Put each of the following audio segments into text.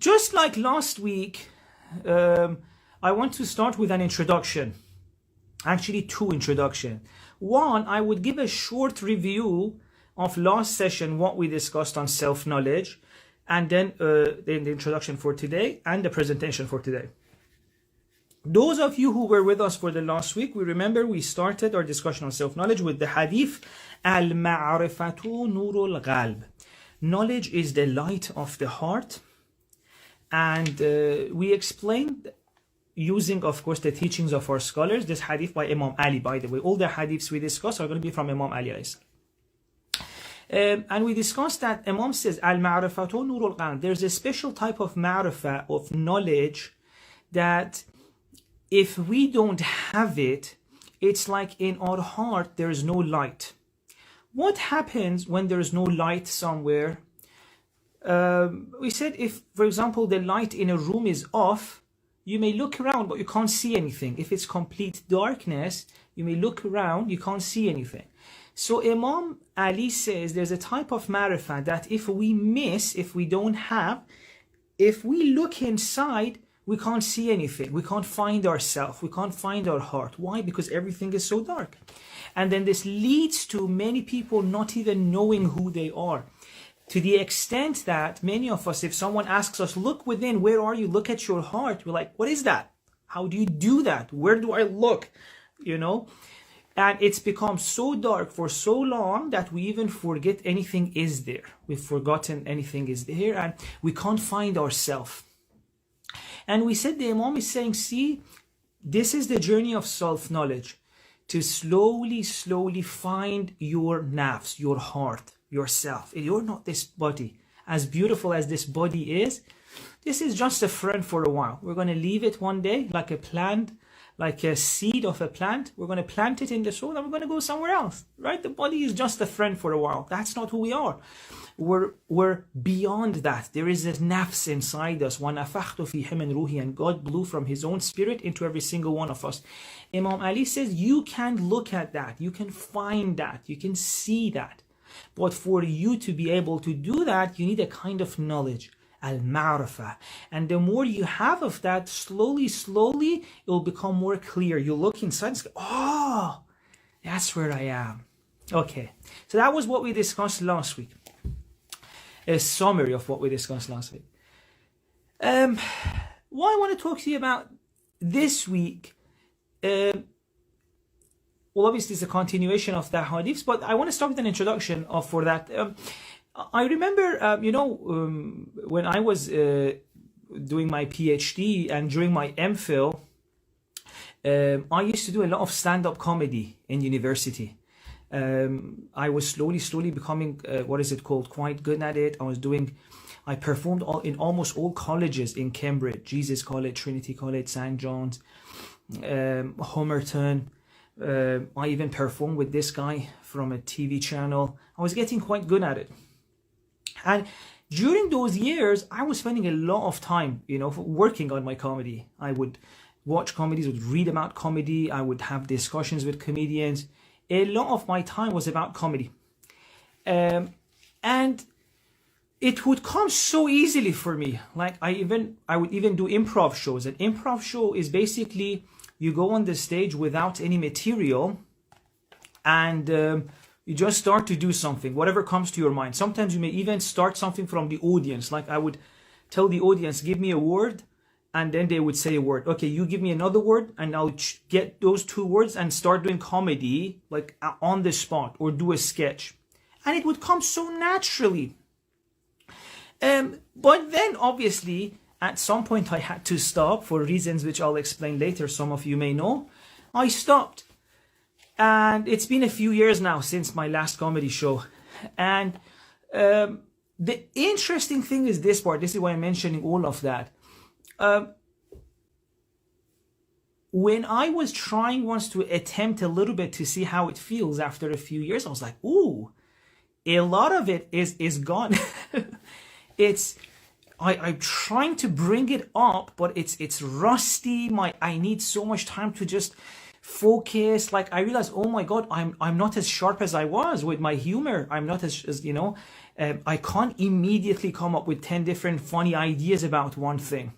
Just like last week, I want to start with an introduction. Actually, two introductions. One, I would give a short review of last session, what we discussed on self-knowledge, and then the introduction for today and the presentation for today. Those of you who were with us for the last week, we remember we started our discussion on self-knowledge with the hadith, Al-Ma'rifatu Nurul Qalb. Knowledge is the light of the heart. And we explained, using, of course, the teachings of our scholars, this hadith by Imam Ali, by the way. All the hadiths we discuss are going to be from Imam Ali. And we discussed that Imam says, Al-Ma'rifatu Nurul Qalb. There's a special type of ma'rifah, of knowledge, that if we don't have it, it's like in our heart, there's no light. What happens when there's no light somewhere? We said if, for example, the light in a room is off, you may look around, but you can't see anything. If it's complete darkness, you may look around, you can't see anything. So Imam Ali says there's a type of ma'rifah that if we miss, if we don't have, if we look inside, we can't see anything. We can't find ourselves. We can't find our heart. Why? Because everything is so dark. And then this leads to many people not even knowing who they are. To the extent that many of us, if someone asks us, look within, where are you? Look at your heart. We're like, what is that? How do you do that? Where do I look? You know? And it's become so dark for so long that we even forget anything is there. We've forgotten anything is there and we can't find ourselves. And we said the Imam is saying, see, this is the journey of self-knowledge. To slowly find your nafs, your heart, yourself. You're not this body. As beautiful as this body is, this is just a friend for a while. We're going to leave it one day like a plant, like a seed of a plant. We're going to plant it in the soil and we're going to go somewhere else, right? The body is just a friend for a while. That's not who we are. We're beyond that. There is a nafs inside us. وَنَفَخْتُ فِيهِ مِنْ رُوحِي, and God blew from his own spirit into every single one of us. Imam Ali says you can look at that. You can find that. You can see that. But for you to be able to do that, you need a kind of knowledge, al-ma'rifah. And the more you have of that, slowly, it will become more clear. You look inside and say, oh, that's where I am. Okay, so that was what we discussed last week. A summary of what we discussed last week. What I want to talk to you about this week, well, obviously it's a continuation of the hadiths, but I want to start with an introduction for that. I remember, when I was doing my PhD and during my MPhil, I used to do a lot of stand-up comedy in university. I was slowly becoming, quite good at it. I performed in almost all colleges in Cambridge, Jesus College, Trinity College, St. John's, Homerton. I even performed with this guy from a TV channel. I was getting quite good at it. And during those years, I was spending a lot of time, working on my comedy. I would watch comedies, would read about comedy. I would have discussions with comedians. A lot of my time was about comedy. And it would come so easily for me. Like I would even do improv shows. An improv show is basically you go on the stage without any material and you just start to do something, whatever comes to your mind. Sometimes you may even start something from the audience. Like I would tell the audience, give me a word, and then they would say a word. Okay, you give me another word, and I'll get those two words and start doing comedy, like on the spot, or do a sketch. And it would come so naturally. But then, obviously, at some point I had to stop for reasons which I'll explain later. Some of you may know. I stopped. And it's been a few years now since my last comedy show. And the interesting thing is this part. This is why I'm mentioning all of that. When I was trying once to attempt a little bit to see how it feels after a few years, I was like, ooh, a lot of it is gone. I'm trying to bring it up, but it's rusty. I need so much time to just focus. Like I realized, oh my God, I'm not as sharp as I was with my humor. I'm not as you know, I can't immediately come up with 10 different funny ideas about one thing.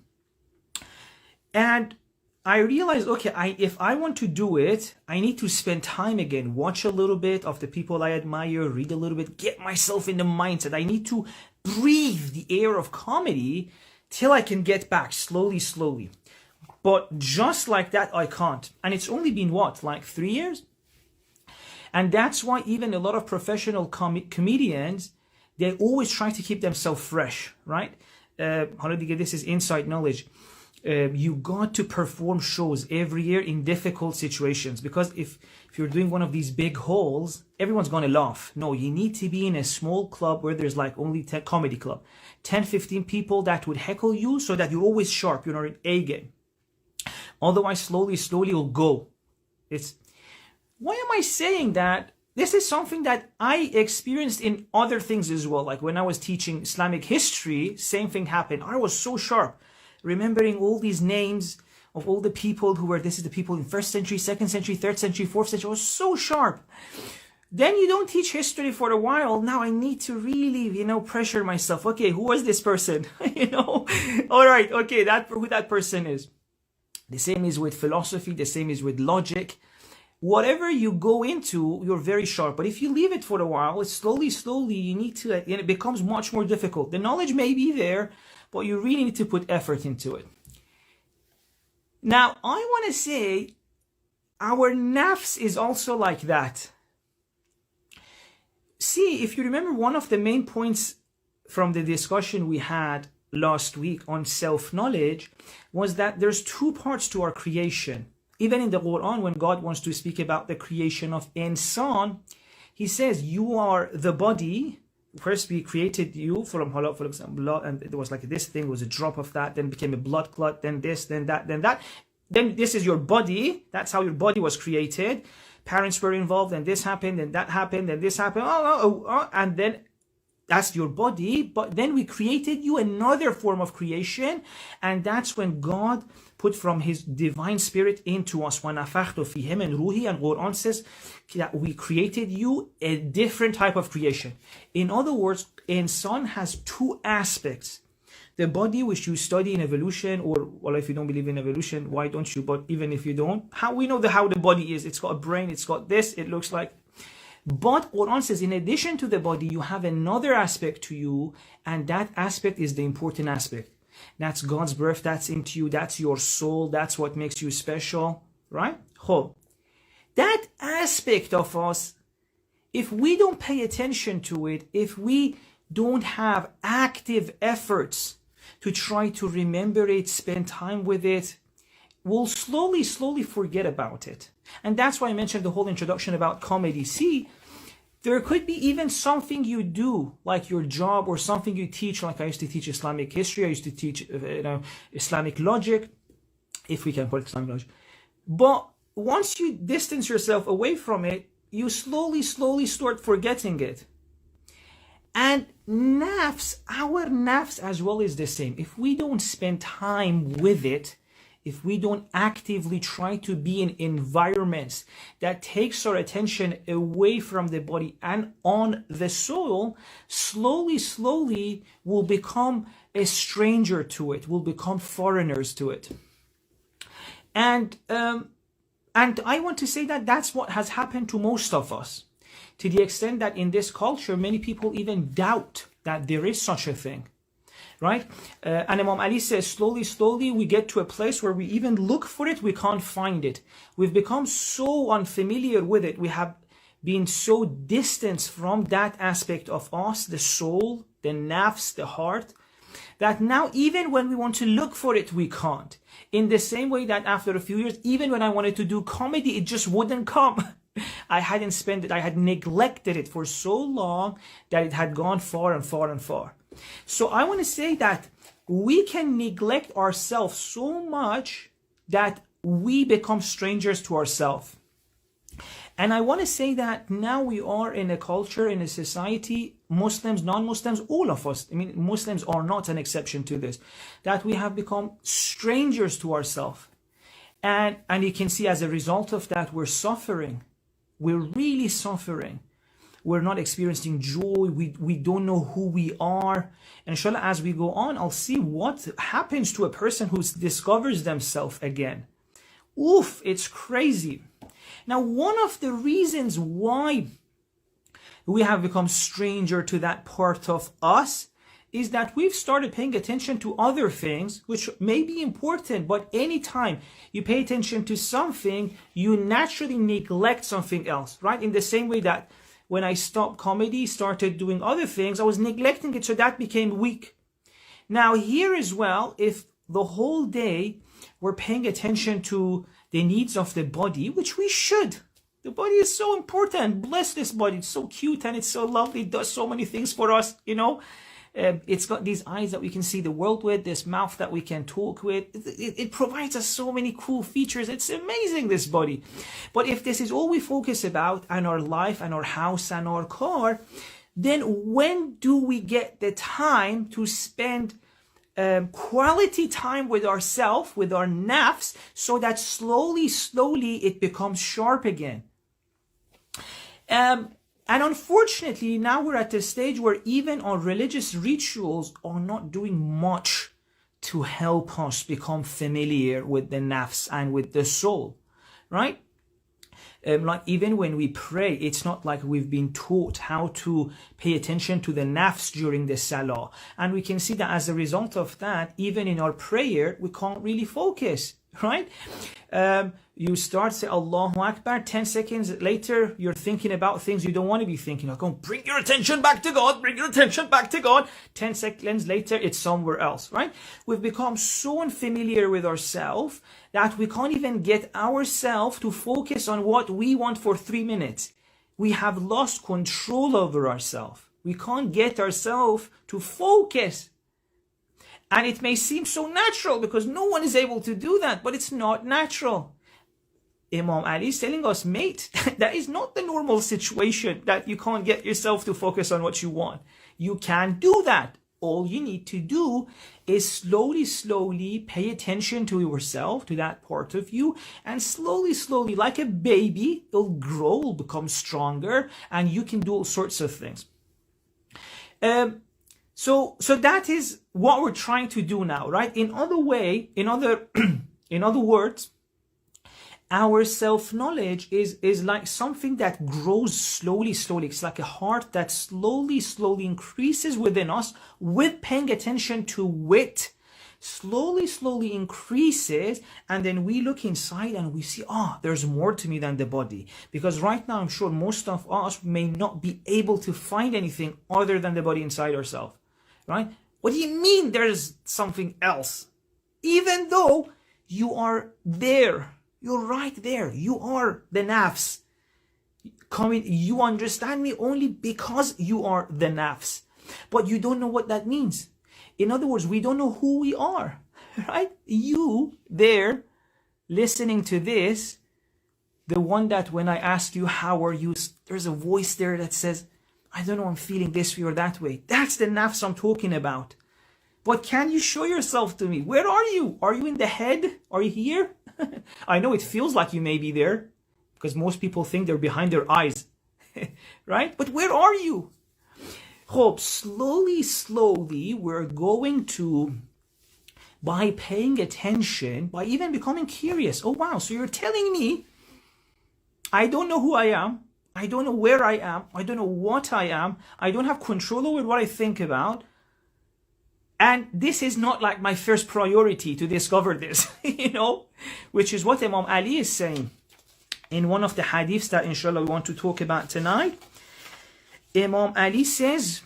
And I realized, okay, if I want to do it, I need to spend time again, watch a little bit of the people I admire, read a little bit, get myself in the mindset. I need to breathe the air of comedy till I can get back slowly, slowly. But just like that, I can't. And it's only been what, like 3 years? And that's why even a lot of professional comedians, they always try to keep themselves fresh, right? This is inside knowledge. You got to perform shows every year in difficult situations, because if you're doing one of these big halls, everyone's going to laugh. No, you need to be in a small club where there's like only 10 comedy club, 10, 15 people that would heckle you so that you're always sharp, you're in A game. Otherwise, slowly you'll go. Why am I saying that? This is something that I experienced in other things as well. Like when I was teaching Islamic history, same thing happened. I was so sharp, remembering all these names of all the people who were, this is the people in 1st century, 2nd century, 3rd century, 4th century. I was so sharp. Then you don't teach history for a while. Now I need to really, pressure myself. Okay, who was this person? All right, okay, who that person is. The same is with philosophy. The same is with logic. Whatever you go into, you're very sharp. But if you leave it for a while, it's slowly, you need to, and it becomes much more difficult. The knowledge may be there, but you really need to put effort into it. Now, I want to say our nafs is also like that. See, if you remember, one of the main points from the discussion we had last week on self-knowledge was that there's 2 parts to our creation. Even in the Quran, when God wants to speak about the creation of insan, he says, you are the body. First, we created you from halal, for example, blood, and it was like this thing was a drop of that, then became a blood clot, then this, then that, then that. Then this is your body. That's how your body was created. Parents were involved, and this happened, and that happened, and this happened. And then that's your body. But then we created you another form of creation, and that's when God put from his divine spirit into us. وَنَفَخْتُ فِيهِ مِنْ رُوحِي, and Quran says that we created you a different type of creation. In other words, insan has 2 aspects. The body, which you study in evolution, or well, if you don't believe in evolution, why don't you? But even if you don't, how we know how the body is. It's got a brain, it's got this, it looks like. But Quran says, in addition to the body, you have another aspect to you, and that aspect is the important aspect. That's God's birth, that's into you, that's your soul, that's what makes you special, right? That aspect of us, if we don't pay attention to it, if we don't have active efforts to try to remember it, spend time with it, we'll slowly forget about it. And that's why I mentioned the whole introduction about comedy. See, there could be even something you do, like your job, or something you teach. Like I used to teach Islamic history. I used to teach Islamic logic, if we can put Islamic logic. But once you distance yourself away from it, you slowly start forgetting it. And nafs, our nafs as well is the same. If we don't spend time with it, if we don't actively try to be in environments that takes our attention away from the body and on the soul, slowly we'll become a stranger to it. We'll become foreigners to it. And I want to say that that's what has happened to most of us, to the extent that in this culture, many people even doubt that there is such a thing. Right? And Imam Ali says, slowly we get to a place where we even look for it, we can't find it. We've become so unfamiliar with it. We have been so distant from that aspect of us, the soul, the nafs, the heart, that now even when we want to look for it, we can't. In the same way that after a few years, even when I wanted to do comedy, it just wouldn't come. I hadn't spent it, I had neglected it for so long that it had gone far and far and far. So I want to say that we can neglect ourselves so much that we become strangers to ourselves. And I want to say that now we are in a culture, in a society, Muslims, non-Muslims, all of us, I mean, Muslims are not an exception to this, that we have become strangers to ourselves. And you can see as a result of that, we're suffering. We're really suffering. We're not experiencing joy. We don't know who we are. And inshallah, as we go on, I'll see what happens to a person who discovers themselves again. Oof, it's crazy. Now, one of the reasons why we have become stranger to that part of us is that we've started paying attention to other things, which may be important, but anytime you pay attention to something, you naturally neglect something else, right? In the same way that when I stopped comedy, started doing other things, I was neglecting it, so that became weak. Now here as well, if the whole day we're paying attention to the needs of the body, which we should. The body is so important. Bless this body. It's so cute and it's so lovely. It does so many things for us, you know. It's got these eyes that we can see the world with, this mouth that we can talk with. It provides us so many cool features. It's amazing, this body. But if this is all we focus about, and our life and our house and our car, then when do we get the time to spend quality time with ourselves, with our nafs, so that slowly it becomes sharp again? And unfortunately, now we're at a stage where even our religious rituals are not doing much to help us become familiar with the nafs and with the soul, right? Like even when we pray, it's not like we've been taught how to pay attention to the nafs during the salah. And we can see that as a result of that, even in our prayer, we can't really focus, right? You start say Allahu Akbar, 10 seconds later, you're thinking about things you don't want to be thinking of. Go, bring your attention back to God, bring your attention back to God. 10 seconds later, it's somewhere else, right? We've become so unfamiliar with ourselves that we can't even get ourselves to focus on what we want for 3 minutes. We have lost control over ourselves. We can't get ourselves to focus. And it may seem so natural because no one is able to do that, but it's not natural. Imam Ali is telling us, mate, that is not the normal situation, that you can't get yourself to focus on what you want. You can do that. All you need to do is slowly pay attention to yourself, to that part of you, and slowly, like a baby, it'll grow, it'll become stronger, and you can do all sorts of things. So that is what we're trying to do now, right? In other words, our self-knowledge is like something that grows slowly. It's like a heart that slowly increases within us with paying attention to it. Slowly increases, and then we look inside and we see, there's more to me than the body. Because right now, I'm sure most of us may not be able to find anything other than the body inside ourselves, right? What do you mean there's something else? Even though you are there. You're right there. You are the nafs. You understand me only because you are the nafs. But you don't know what that means. In other words, we don't know who we are. Right? You there, listening to this, the one that when I ask you, how are you? There's a voice there that says, I don't know, I'm feeling this way or that way. That's the nafs I'm talking about. But can you show yourself to me? Where are you? Are you in the head? Are you here? I know it feels like you may be there because most people think they're behind their eyes, right? But where are you? Hope slowly we're going to, by paying attention, by even becoming curious. Oh wow, so you're telling me I don't know who I am. I don't know where I am. I don't know what I am. I don't have control over what I think about. And this is not like my first priority to discover this, you know, which is what Imam Ali is saying in one of the hadiths that inshallah we want to talk about tonight. Imam Ali says,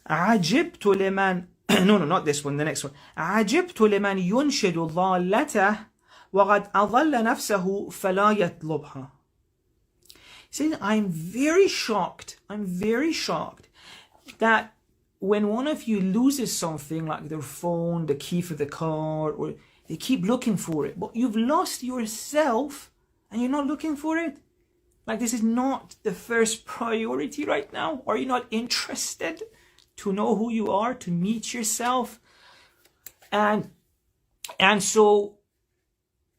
عجبت لمن no, not this one, the next one. عجبت لمن ينشد ضالته وقد أضل نفسه فلا يطلبها. Saying, I'm very shocked that when one of you loses something like their phone, the key for the car, or they keep looking for it, but you've lost yourself and you're not looking for it. Like this is not the first priority right now. Are you not interested to know who you are, to meet yourself. And so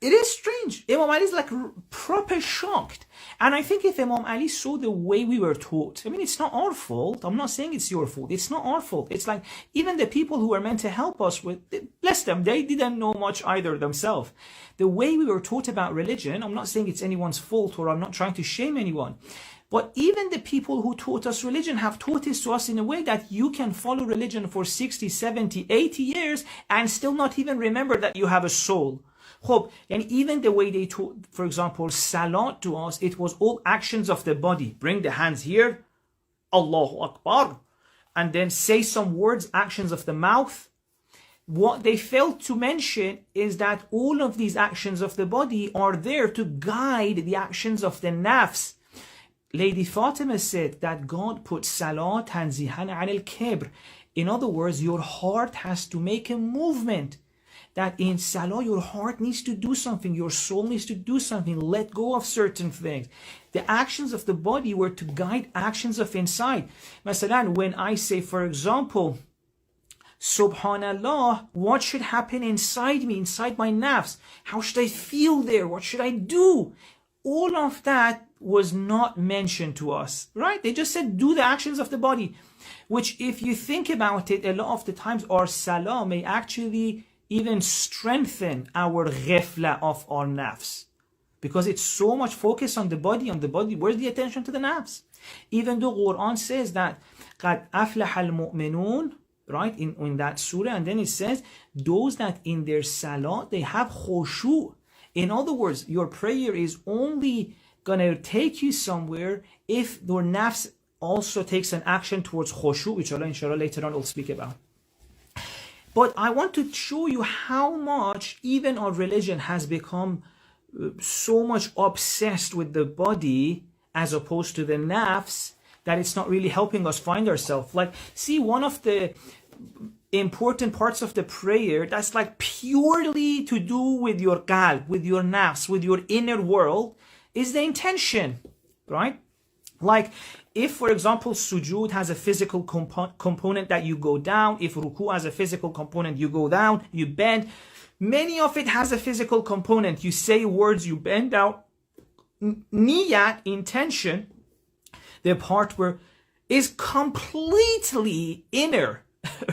it is strange. Imam Ali is like proper shocked. And I think if Imam Ali saw the way we were taught, I mean, it's not our fault. I'm not saying it's your fault. It's not our fault. It's like even the people who were meant to help us with, bless them, they didn't know much either themselves. The way we were taught about religion, I'm not saying it's anyone's fault, or I'm not trying to shame anyone. But even the people who taught us religion have taught this to us in a way that you can follow religion for 60, 70, 80 years and still not even remember that you have a soul. And even the way they taught, for example, salat to us, it was all actions of the body. Bring the hands here, Allahu Akbar, and then say some words, actions of the mouth. What they failed to mention is that all of these actions of the body are there to guide the actions of the nafs. Lady Fatima said that God put salat tanzihan al-kibr. In other words, your heart has to make a movement. That in salah, your heart needs to do something, your soul needs to do something, let go of certain things. The actions of the body were to guide actions of inside. Masalan, when I say, for example, Subhanallah, what should happen inside me, inside my nafs? How should I feel there? What should I do? All of that was not mentioned to us, right? They just said, do the actions of the body, which if you think about it, a lot of the times our salah may actually even strengthen our ghifla of our nafs, because it's so much focus on the body, where's the attention to the nafs? Even though Quran says that قَدْ أَفْلَحَ الْمُؤْمِنُونَ, right, in that surah, and then it says those that in their salah they have khushu'. In other words, your prayer is only gonna take you somewhere if your nafs also takes an action towards khushu', which Allah inshallah later on will speak about. But I want to show you how much even our religion has become so much obsessed with the body as opposed to the nafs, that it's not really helping us find ourselves. Like, see, one of the important parts of the prayer that's like purely to do with your qalb, with your nafs, with your inner world, is the intention, right? Like, if, for example, sujood has a physical component that you go down, if ruku has a physical component, you go down, you bend. Many of it has a physical component. You say words, you bend down. Niyat, intention, the part where is completely inner,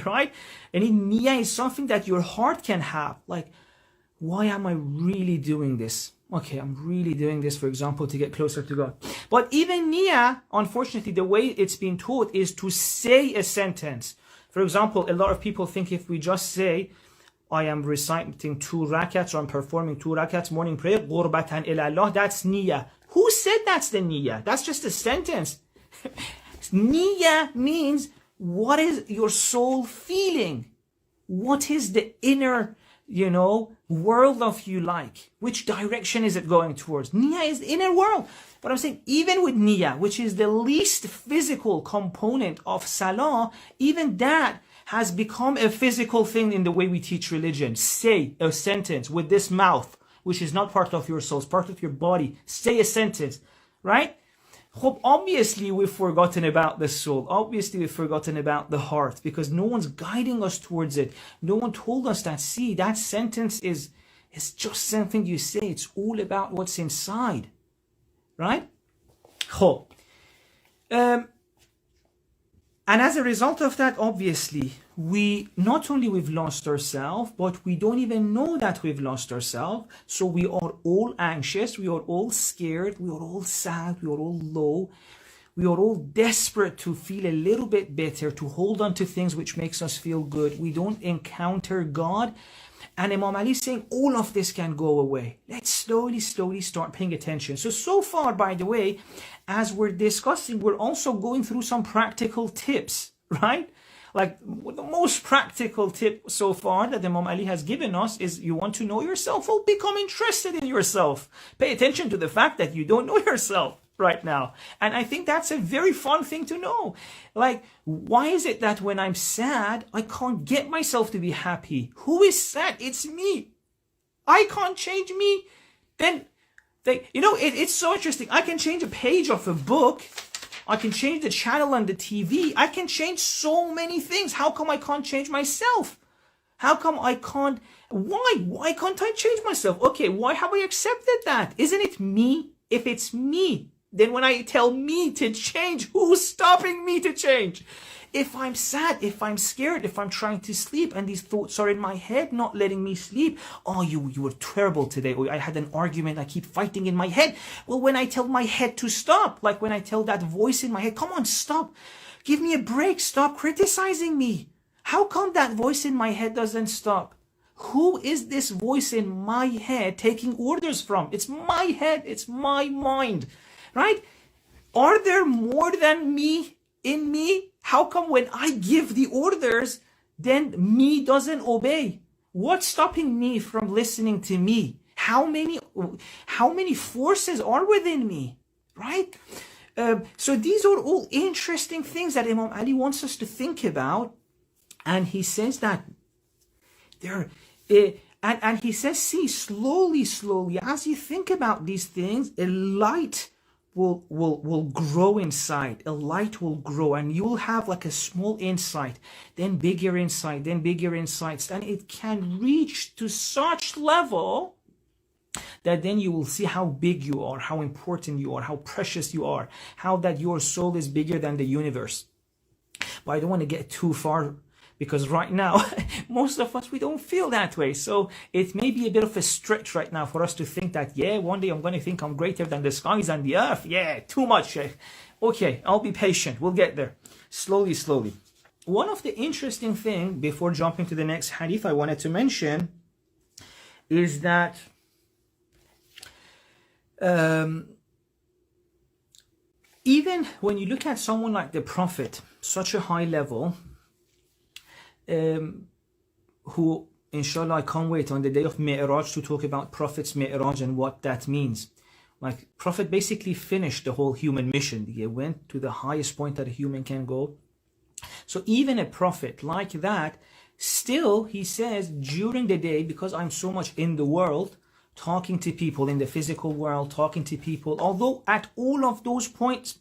right? And niyat is something that your heart can have. Like, why am I really doing this? Okay, I'm really doing this, for example, to get closer to God. But even niyyah, unfortunately, the way it's been taught is to say a sentence. For example, a lot of people think if we just say, I am reciting 2 rakats, or I'm performing 2 rakats morning prayer, qurbatan ila Allah, that's niyyah. Who said that's the niyyah? That's just a sentence. Niyyah means, what is your soul feeling? What is the inner, world of you like? Which direction is it going towards? Niyyah is the inner world. But I'm saying, even with niyyah, which is the least physical component of salah, even that has become a physical thing in the way we teach religion. Say a sentence with this mouth, which is not part of your soul, it's part of your body. Say a sentence, right? Obviously, we've forgotten about the soul. Obviously, we've forgotten about the heart, because no one's guiding us towards it. No one told us that, see, that sentence is just something you say. It's all about what's inside, right? And as a result of that, obviously, we've lost ourselves, but we don't even know that we've lost ourselves. So we are all anxious, we are all scared, we are all sad, we are all low. We are all desperate to feel a little bit better, to hold on to things which makes us feel good. We don't encounter God. And Imam Ali is saying all of this can go away. Let's slowly start paying attention. So far, by the way, as we're discussing, we're also going through some practical tips, right? Like, the most practical tip so far that Imam Ali has given us is, you want to know yourself? Well, become interested in yourself. Pay attention to the fact that you don't know yourself right now. And I think that's a very fun thing to know. Like, why is it that when I'm sad, I can't get myself to be happy? Who is sad? It's me. I can't change me. Then, it's so interesting. I can change a page of a book. I can change the channel on the TV. I can change so many things. How come I can't change myself? How come I can't? Why can't I change myself? Okay, why have I accepted that? Isn't it me? If it's me, then when I tell me to change, who's stopping me to change? If I'm sad, if I'm scared, if I'm trying to sleep and these thoughts are in my head not letting me sleep, oh, you were terrible today, or I had an argument, I keep fighting in my head. Well, when I tell my head to stop, like when I tell that voice in my head, come on, stop, give me a break, stop criticizing me. How come that voice in my head doesn't stop? Who is this voice in my head taking orders from? It's my head, it's my mind, right? Are there more than me in me? How come when I give the orders, then me doesn't obey? What's stopping me from listening to me? How many forces are within me, right? So these are all interesting things that Imam Ali wants us to think about. And he says that and he says, see, slowly, as you think about these things, a light will grow inside. A light will grow, and you will have like a small insight, then bigger insight, then bigger insights, and it can reach to such level that then you will see how big you are, how important you are, how precious you are, how that your soul is bigger than the universe. But I don't want to get too far, because right now, most of us, we don't feel that way. So it may be a bit of a stretch right now for us to think that, yeah, one day I'm going to think I'm greater than the skies and the earth. Yeah, too much. Okay, I'll be patient. We'll get there. Slowly. One of the interesting things, before jumping to the next hadith I wanted to mention, is that even when you look at someone like the Prophet, such a high level, who, inshallah, I can't wait on the day of Mi'raj to talk about Prophet's Mi'raj and what that means. Like, Prophet basically finished the whole human mission. He went to the highest point that a human can go. So even a Prophet like that, still, he says, during the day, because I'm so much in the world, talking to people in the physical world, talking to people, although at all of those points,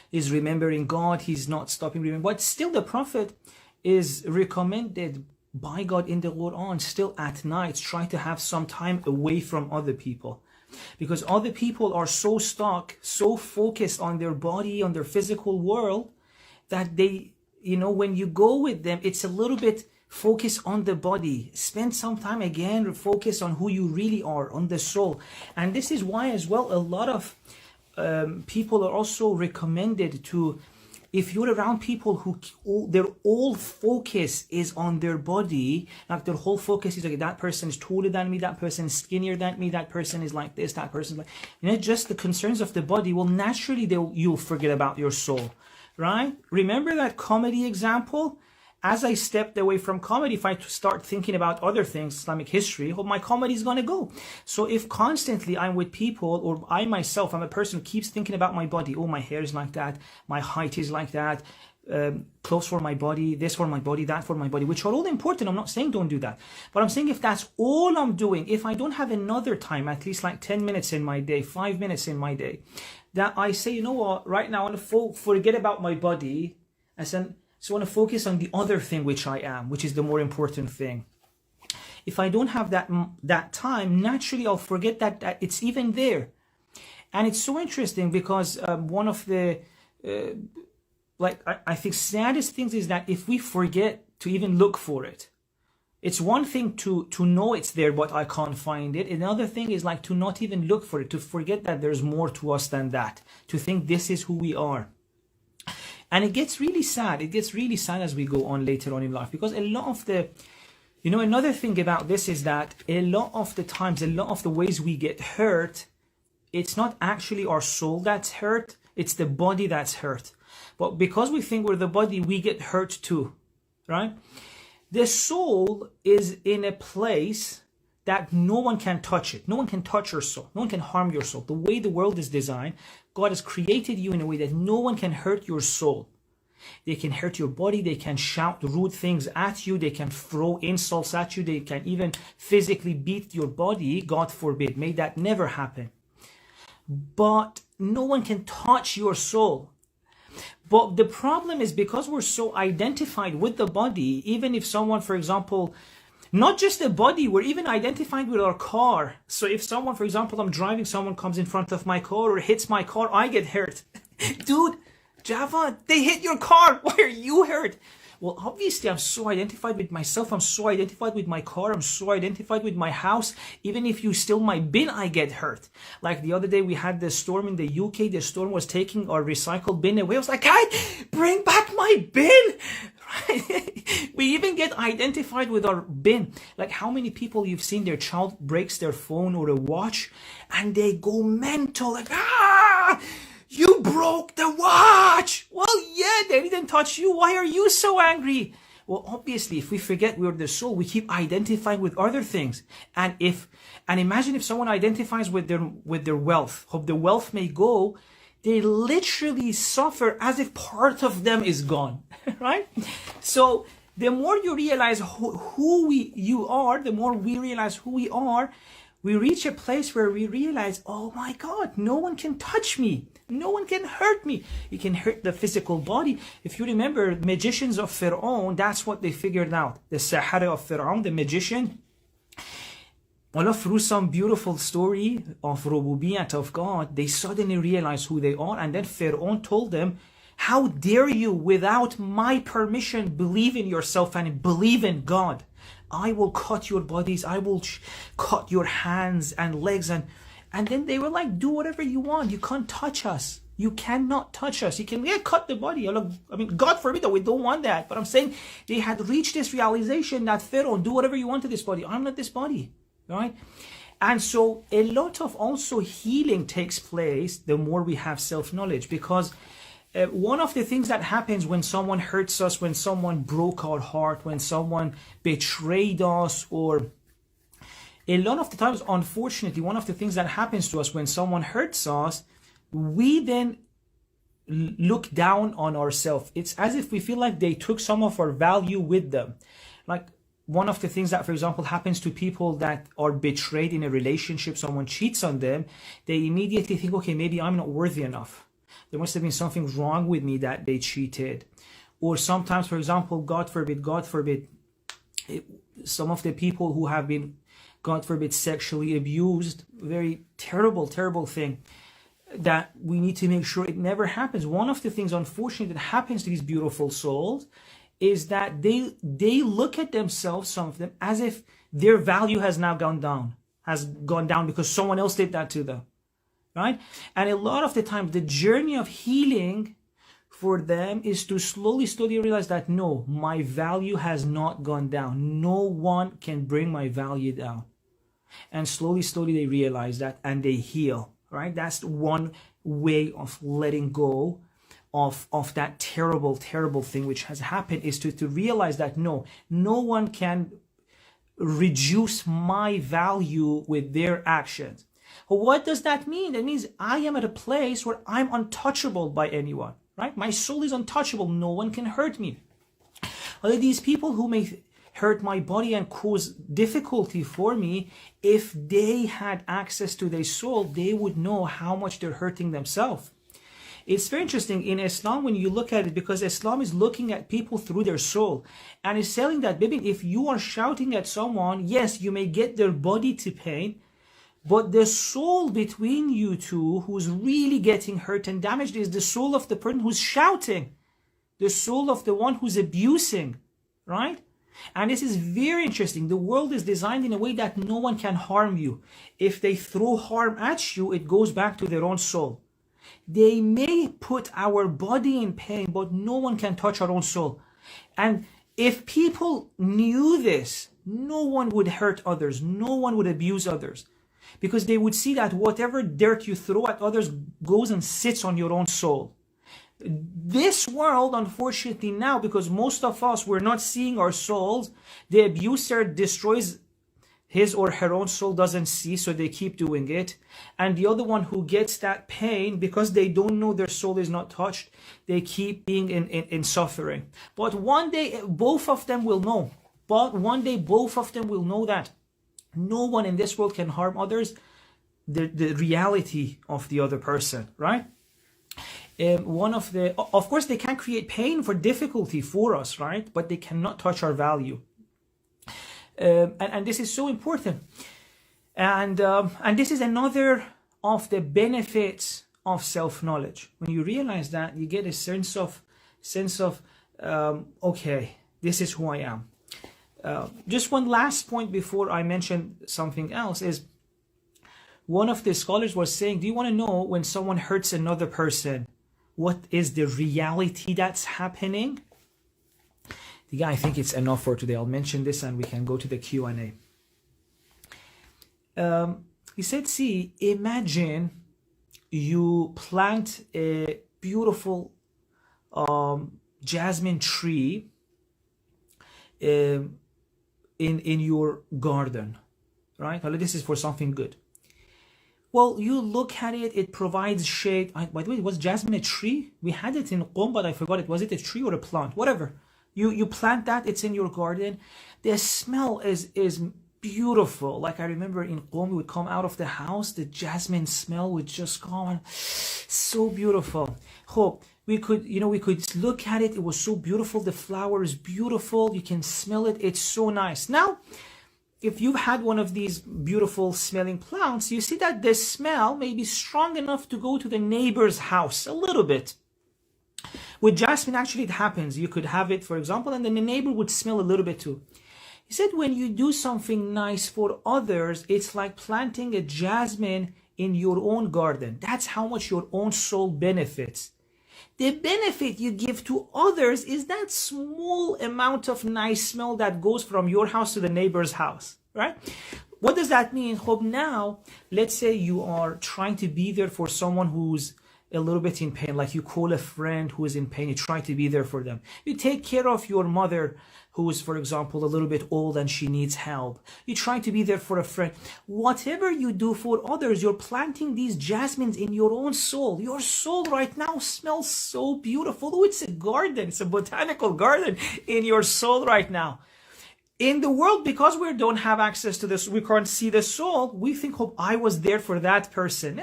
he's remembering God, he's not stopping remembering, but still the Prophet is recommended by God in the Quran, still at night, try to have some time away from other people. Because other people are so stuck, so focused on their body, on their physical world, that they, when you go with them, it's a little bit focus on the body. Spend some time again, focus on who you really are, on the soul. And this is why as well, a lot of people are also recommended to, if you're around people who their whole focus is on their body, like their whole focus is like, that person is taller than me, that person is skinnier than me, that person is like this, that person is like, just the concerns of the body, well, naturally you'll forget about your soul, right? Remember that comedy example? As I stepped away from comedy, if I start thinking about other things, Islamic history, well, my comedy is going to go. So if constantly I'm with people, or I myself, I'm a person who keeps thinking about my body, oh, my hair is like that, my height is like that, clothes for my body, this for my body, that for my body, which are all important. I'm not saying don't do that. But I'm saying if that's all I'm doing, if I don't have another time, at least like 10 minutes in my day, 5 minutes in my day, that I say, you know what, right now I want to forget about my body, so I want to focus on the other thing which I am, which is the more important thing. If I don't have that time, naturally I'll forget that it's even there. And it's so interesting because one of the, I think saddest things is that if we forget to even look for it, it's one thing to know it's there, but I can't find it. Another thing is like to not even look for it, to forget that there's more to us than that, to think this is who we are. And it gets really sad. It gets really sad as we go on later on in life, because a lot of the, another thing about this is that a lot of the times, a lot of the ways we get hurt, it's not actually our soul that's hurt, it's the body that's hurt. But because we think we're the body, we get hurt too, right? The soul is in a place that no one can touch it. No one can touch your soul. No one can harm your soul. The way the world is designed, God has created you in a way that no one can hurt your soul. They can hurt your body. They can shout rude things at you. They can throw insults at you. They can even physically beat your body. God forbid. May that never happen. But no one can touch your soul. But the problem is because we're so identified with the body, even if someone, for example, not just the body, we're even identified with our car. So if someone, for example, I'm driving, someone comes in front of my car or hits my car, I get hurt. Dude, Java, they hit your car. Why are you hurt? Well, obviously, I'm so identified with myself. I'm so identified with my car. I'm so identified with my house. Even if you steal my bin, I get hurt. Like the other day, we had the storm in the UK. The storm was taking our recycled bin away. I was like, hey, bring back my bin. Right? We even get identified with our bin. Like how many people you've seen their child breaks their phone or a watch and they go mental. Like, you broke the watch. Well, yeah, they didn't touch you. Why are you so angry? Well, obviously, if we forget we're the soul, we keep identifying with other things. And imagine if someone identifies with their wealth, hope the wealth may go, they literally suffer as if part of them is gone, right? So the more you realize you are, the more we realize who we are, we reach a place where we realize, oh my God, no one can touch me. No one can hurt me. You can hurt the physical body. If you remember, magicians of Fir'aun, that's what they figured out. The Sahara of Fir'aun, the magician, through some beautiful story of Rububiyat of God, they suddenly realized who they are. And then Fir'aun told them, how dare you, without my permission, believe in yourself and believe in God. I will cut your bodies. I will cut your hands and legs. And then they were like, do whatever you want. You can't touch us. You cannot touch us. You can cut the body. I mean, God forbid that we don't want that. But I'm saying they had reached this realization that Pharaoh, do whatever you want to this body. I'm not this body, right? And so a lot of also healing takes place the more we have self-knowledge, because one of the things that happens when someone hurts us, when someone broke our heart, when someone betrayed us, or a lot of the times, unfortunately, one of the things that happens to us when someone hurts us, we then look down on ourselves. It's as if we feel like they took some of our value with them. Like one of the things that, for example, happens to people that are betrayed in a relationship, someone cheats on them, they immediately think, okay, maybe I'm not worthy enough. There must have been something wrong with me that they cheated. Or sometimes, for example, God forbid, some of the people who have been, God forbid, sexually abused, very terrible, terrible thing that we need to make sure it never happens. One of the things, unfortunately, that happens to these beautiful souls is that they look at themselves, some of them, as if their value has gone down because someone else did that to them, right? And a lot of the time, the journey of healing for them is to slowly realize that, no, my value has not gone down. No one can bring my value down. And slowly they realize that and they heal, right? That's one way of letting go of that terrible, terrible thing which has happened, is to realize that no one can reduce my value with their actions. What does that mean? That means I am at a place where I'm untouchable by anyone, right? My soul is untouchable. No one can hurt me. Although these people who may hurt my body and cause difficulty for me, if they had access to their soul, they would know how much they're hurting themselves. It's very interesting in Islam when you look at it, because Islam is looking at people through their soul, and it's telling that, baby, if you are shouting at someone, yes, you may get their body to pain, but the soul between you two who's really getting hurt and damaged is the soul of the person who's shouting, the soul of the one who's abusing, right? And this is very interesting. The world is designed in a way that no one can harm you. If they throw harm at you, it goes back to their own soul. They may put our body in pain, but no one can touch our own soul. And if people knew this, no one would hurt others. No one would abuse others. Because they would see that whatever dirt you throw at others goes and sits on your own soul. This world, unfortunately now, because most of us, we're not seeing our souls, the abuser destroys his or her own soul, doesn't see, so they keep doing it. And the other one who gets that pain, because they don't know their soul is not touched, they keep being in suffering. But one day, both of them will know. That no one in this world can harm others, the reality of the other person, right? Of course, they can create pain for difficulty for us, right? But they cannot touch our value. And this is so important. And this is another of the benefits of self-knowledge. When you realize that, you get a sense of okay, this is who I am. Just one last point before I mention something else is, one of the scholars was saying, do you want to know when someone hurts another person, what is the reality that's happening? Yeah, I think it's enough for today. I'll mention this and we can go to the Q&A. He said, see, imagine you plant a beautiful jasmine tree in your garden, right? Well, this is for something good. Well, you look at it, it provides shade. By the way, was jasmine a tree? We had it in Qom, but I forgot it. Was it a tree or a plant? Whatever. You plant that, it's in your garden. The smell is beautiful. Like I remember in Qom, we would come out of the house, the jasmine smell would just come on. So beautiful. Hope we could look at it. It was so beautiful. The flower is beautiful. You can smell it. It's so nice. Now, if you've had one of these beautiful smelling plants, you see that the smell may be strong enough to go to the neighbor's house a little bit. With jasmine, actually, it happens. You could have it, for example, and then the neighbor would smell a little bit too. He said when you do something nice for others, it's like planting a jasmine in your own garden. That's how much your own soul benefits. The benefit you give to others is that small amount of nice smell that goes from your house to the neighbor's house, right? What does that mean? Hope now, let's say you are trying to be there for someone who's a little bit in pain, like you call a friend who is in pain, you try to be there for them. You take care of your mother who is, for example, a little bit old and she needs help. You try to be there for a friend. Whatever you do for others, you're planting these jasmines in your own soul. Your soul right now smells so beautiful. Oh, it's a garden. It's a botanical garden in your soul right now. In the world, because we don't have access to this, we can't see the soul, we think, oh, I was there for that person.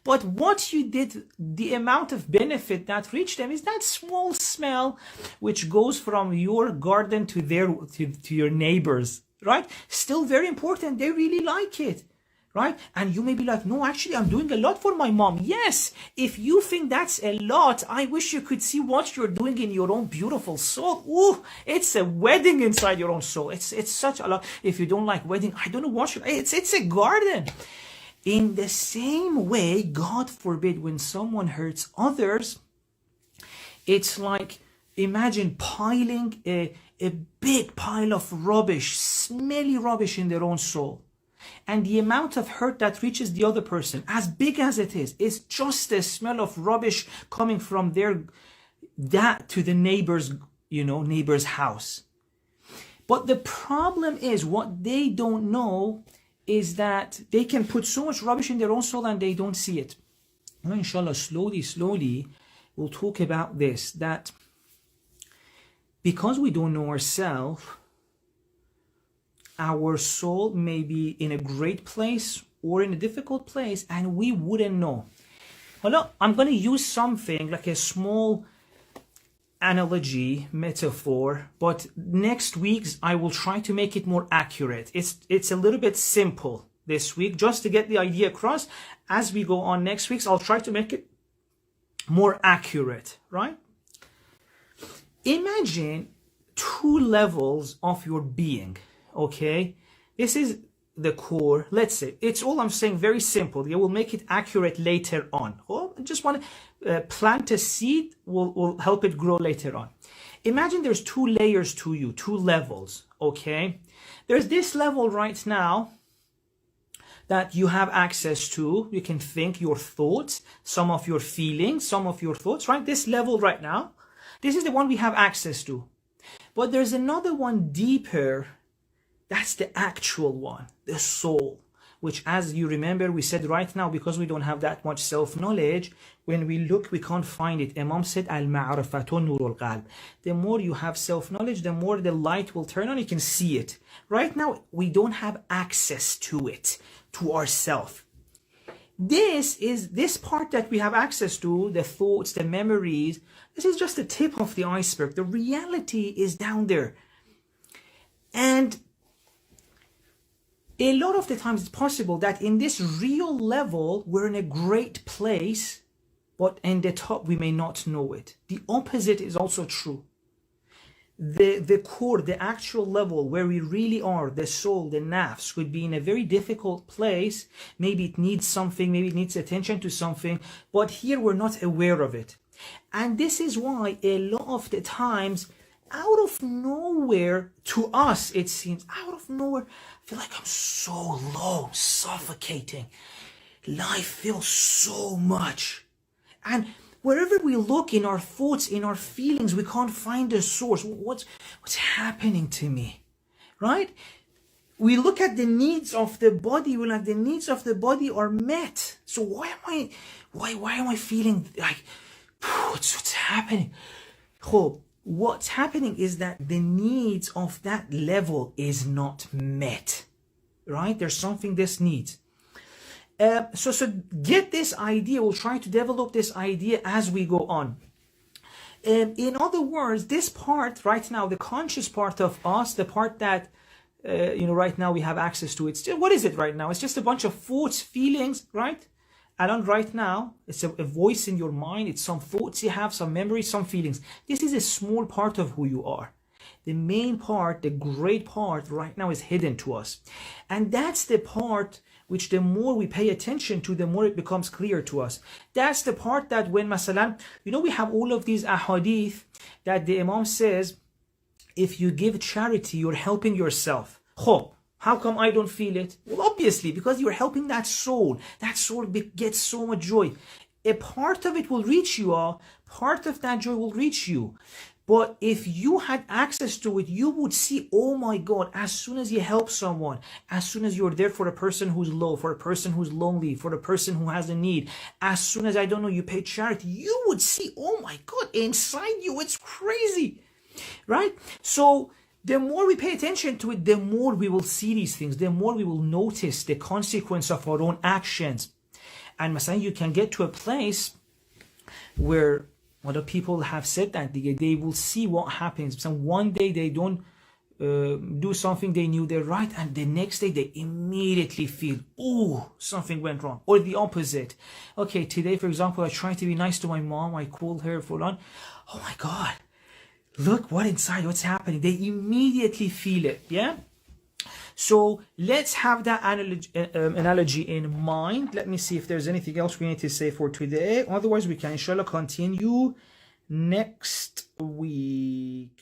But what you did, the amount of benefit that reached them is that small smell which goes from your garden to your neighbors, right? Still very important. They really like it, right? And you may be like, no, actually, I'm doing a lot for my mom. Yes, if you think that's a lot, I wish you could see what you're doing in your own beautiful soul. Ooh, it's a wedding inside your own soul. It's such a lot. If you don't like wedding, I don't know what you, it's a garden. In the same way, God forbid, when someone hurts others, it's like, imagine piling a big pile of rubbish, smelly rubbish in their own soul. And the amount of hurt that reaches the other person, as big as it is just the smell of rubbish coming from that to the neighbor's house. But the problem is, what they don't know is that they can put so much rubbish in their own soul and they don't see it. Well, inshallah, slowly, we'll talk about this, that because we don't know ourselves, our soul may be in a great place or in a difficult place and we wouldn't know. Well, I'm going to use something like a small analogy, metaphor, but next week I will try to make it more accurate. It's a little bit simple this week, just to get the idea across. As we go on next week, I'll try to make it more accurate, right? Imagine two levels of your being. Okay, this is the core. Let's say it's all I'm saying, very simple. You will make it accurate later on. Oh, I just want to plant a seed, will help it grow later on. Imagine there's two layers to you, two levels. Okay, there's this level right now that you have access to. You can think your thoughts, some of your feelings, some of your thoughts, right? This level right now, this is the one we have access to. But there's another one deeper. That's the actual one, the soul, which, as you remember, we said right now, because we don't have that much self-knowledge, when we look, we can't find it. Imam said, al-ma'rifatu nurul qalb. The more you have self-knowledge, the more the light will turn on, you can see it. Right now, we don't have access to it, to ourselves. This part that we have access to, the thoughts, the memories, this is just the tip of the iceberg. The reality is down there. And a lot of the times it's possible that in this real level, we're in a great place, but in the top, we may not know it. The opposite is also true. The core, the actual level where we really are, the soul, the nafs, could be in a very difficult place. Maybe it needs something, maybe it needs attention to something, but here we're not aware of it. And this is why a lot of the times, out of nowhere, to us, it seems, out of nowhere, I feel like I'm so low, suffocating. Life feels so much. And wherever we look in our thoughts, in our feelings, we can't find the source. What's happening to me, right? We look at the needs of the body. We're like, the needs of the body are met. So why am I feeling like, what's happening? What's happening is that the needs of that level is not met, right? There's something this needs. So get this idea. We'll try to develop this idea as we go on. In other words, this part right now, the conscious part of us, the part that right now we have access to, it's just, what is it right now? It's just a bunch of thoughts, feelings, right? And right now, it's a voice in your mind. It's some thoughts you have, some memories, some feelings. This is a small part of who you are. The main part, the great part right now is hidden to us. And that's the part which the more we pay attention to, the more it becomes clear to us. That's the part that when, masalan, we have all of these ahadith that the Imam says, if you give charity, you're helping yourself. How come I don't feel it? Well, obviously, because you're helping that soul. That soul gets so much joy. A part of it will reach you all. Part of that joy will reach you. But if you had access to it, you would see, oh my God, as soon as you help someone, as soon as you're there for a person who's low, for a person who's lonely, for a person who has a need, as soon as, you pay charity, you would see, oh my God, inside you, it's crazy, right? So the more we pay attention to it, the more we will see these things, the more we will notice the consequence of our own actions. And Masalan, you can get to a place where other people have said that they will see what happens. So one day they don't do something they knew they're right, and the next day they immediately feel, oh, something went wrong. Or the opposite. Okay, today, for example, I tried to be nice to my mom. I called her for lunch. Oh my God, look what's happening. They immediately feel it, yeah? So let's have that analogy in mind. Let me see if there's anything else we need to say for today. Otherwise, we can inshallah continue next week.